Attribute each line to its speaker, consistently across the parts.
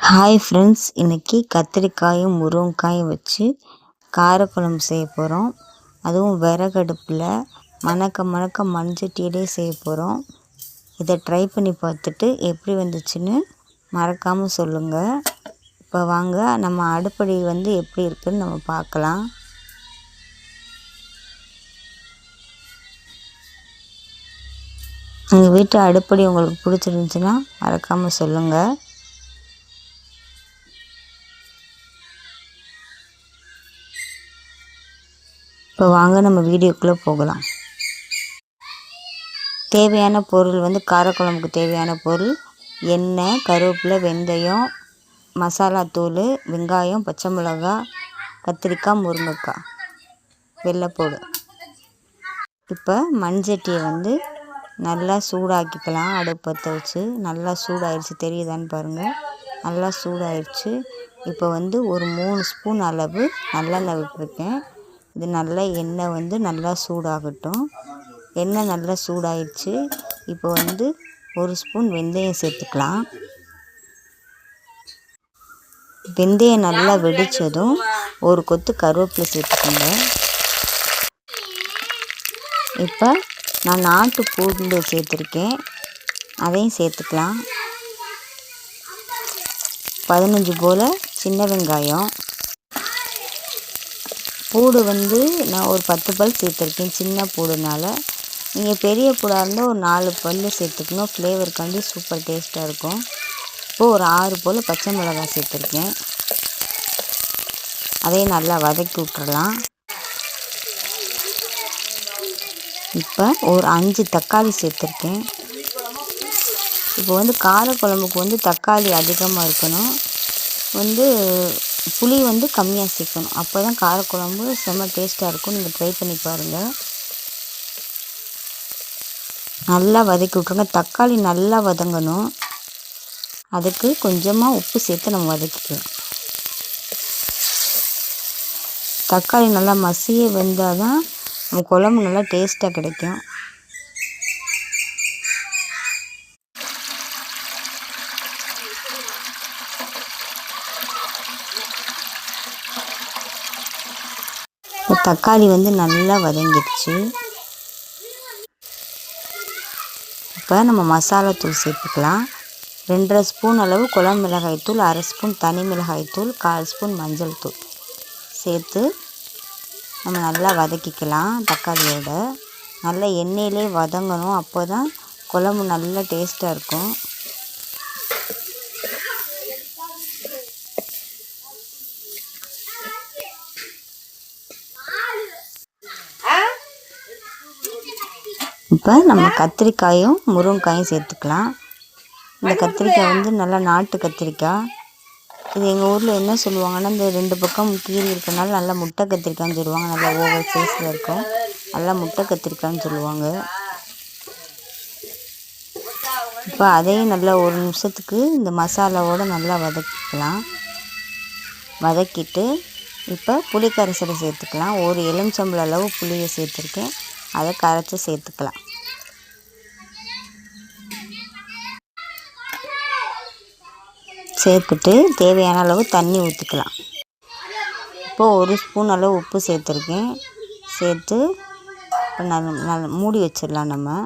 Speaker 1: Hi friends, இன்றைக்கி கத்திரிக்காயும் முருங்கைக்காயும் வச்சு காரக்குழம்பு செய்ய போகிறோம். அதுவும் விறகடுப்பில் மணக்க மணக்க மண்சட்டியிலே செய்ய போகிறோம். இதை ட்ரை பண்ணி பார்த்துட்டு எப்படி வந்துச்சுன்னு மறக்காமல் சொல்லுங்கள். இப்போ வாங்க நம்ம அடுப்படி எப்படி இருக்குதுன்னு நம்ம பார்க்கலாம். எங்கள் வீட்டு அடுப்படி உங்களுக்கு பிடிச்சிருந்துச்சுன்னா மறக்காமல் சொல்லுங்கள். இப்போ வாங்க நம்ம வீடியோக்குள்ளே போகலாம். தேவையான பொருள் காரக்குழம்புக்கு தேவையான பொருள் எண்ணெய், கருவேப்பிலை, வெந்தயம், மசாலா தூள், வெங்காயம், பச்சை மிளகாய், கத்திரிக்காய், முருங்கைக்காய், வெள்ளைப்பூடு. இப்போ மண்சட்டியை நல்லா சூடாக்கிக்கலாம். அடுப்பத்தை வச்சு நல்லா சூடாயிடுச்சு, தெரியுதான்னு பாருங்கள். நல்லா சூடாயிடுச்சு. இப்போ ஒரு 3 ஸ்பூன் அளவு நல்லெண்ணெய் விட்டுருக்கேன். இது நல்லா எண்ணெய் நல்லா சூடாகட்டும். எண்ணெய் நல்லா சூடாயிடுச்சு. இப்போ 1 ஸ்பூன் வெந்தயம் சேர்த்துக்கலாம். வெந்தயம் நல்லா வெடித்ததும் ஒரு கொத்து கருவேப்பிலை சேர்த்துக்கோங்க. இப்போ நான் நாட்டு பூண்டு சேர்த்துருக்கேன், அதையும் சேர்த்துக்கலாம். 15 போல் சின்ன வெங்காயம். பூடு நான் ஒரு 10 பல் சேர்த்துருக்கேன், சின்ன பூடுனால. நீங்கள் பெரிய பூடாக இருந்தால் ஒரு 4 பல் சேர்த்துக்கணும், ஃப்ளேவருக்காண்டி சூப்பர் டேஸ்ட்டாக இருக்கும். இப்போது ஒரு 6 போல் பச்சை மிளகாய் சேர்த்துருக்கேன், அதையும் நல்லா வதக்கி விட்டுறலாம். இப்போ ஒரு 5 தக்காளி சேர்த்துருக்கேன். இப்போ காரக்குழம்புக்கு தக்காளி அதிகமாக இருக்கணும், புளி கம்மியாக சேர்க்கணும். அப்போ தான் காரக்குழம்பு செம்ம டேஸ்ட்டாக இருக்கும். நீங்கள் ட்ரை பண்ணி பாருங்கள். நல்லா வதக்கி விட்ருங்க. தக்காளி நல்லா வதங்கணும், அதுக்கு கொஞ்சமாக உப்பு சேர்த்து நம்ம வதக்கிக்கலாம். தக்காளி நல்லா மசிய வெந்தால் தான் நம்ம குழம்பு நல்லா டேஸ்ட்டாக கிடைக்கும். தக்காளி நல்லா வதங்கிடுச்சு. இப்போ நம்ம மசாலா தூள் சேர்த்துக்கலாம். 2.5 ஸ்பூன் அளவு குழம்பு மிளகாய் தூள், 1/2 ஸ்பூன் தனி மிளகாய் தூள், 1/4 ஸ்பூன் மஞ்சள் தூள் சேர்த்து நம்ம நல்லா வதக்கிக்கலாம். தக்காளியோட நல்லா எண்ணெயிலே வதங்கணும், அப்போ தான் குழம்பு நல்லா டேஸ்ட்டாக இருக்கும். இப்போ நம்ம கத்திரிக்காயும் முருங்கைக்காயும் சேர்த்துக்கலாம். இந்த கத்திரிக்காய் நல்லா நாட்டு கத்திரிக்காய். இது எங்கள் ஊரில் என்ன சொல்லுவாங்கன்னா, இந்த 2 பக்கம் கீறி இருக்கனால நல்லா முட்டை கத்திரிக்காய்ன்னு சொல்லுவாங்க. நல்லா ஓவர் சைஸில் இருக்கும், நல்லா முட்டை கத்திரிக்காய்ன்னு சொல்லுவாங்க. இப்போ அதையும் நல்லா 1 நிமிஷத்துக்கு இந்த மசாலாவோடு நல்லா வதக்கிக்கலாம். வதக்கிட்டு இப்போ புளி கரைசலை சேர்த்துக்கலாம். ஒரு எலுமிச்சம்பழம் அளவு புளியை சேர்த்துருக்கேன், அதை கரைச்சி சேர்த்துக்கலாம். சேர்த்துட்டு தேவையான அளவு தண்ணி ஊற்றிக்கலாம். இப்போது 1 ஸ்பூன் அளவு உப்பு சேர்த்துருக்கேன். சேர்த்து இப்போ நல்லா மூடி வச்சிடலாம். நம்ம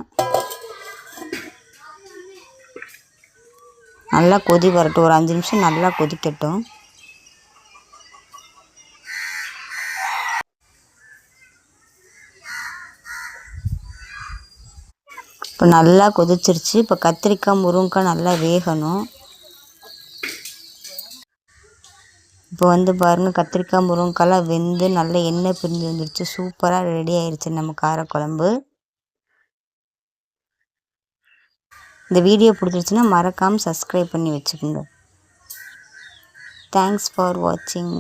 Speaker 1: நல்லா கொதி வரட்டும், ஒரு 5 நிமிஷம் நல்லா கொதிக்கட்டும். இப்போ நல்லா கொதிச்சிருச்சு. இப்போ கத்திரிக்காய் முருங்கைக்காய் நல்லா வேகணும். இப்போ பாருங்கள், கத்திரிக்காய் முருங்கைக்காய்லாம் வெந்து நல்ல எண்ணெய் பிரிஞ்சு வந்துடுச்சு. சூப்பராக ரெடி ஆயிடுச்சு நம்ம காரக்குழம்பு. இந்த வீடியோ பிடிச்சிருச்சுன்னா மறக்காமல் சப்ஸ்கிரைப் பண்ணி வச்சுக்கோங்க. தேங்க்ஸ் ஃபார் வாட்சிங்.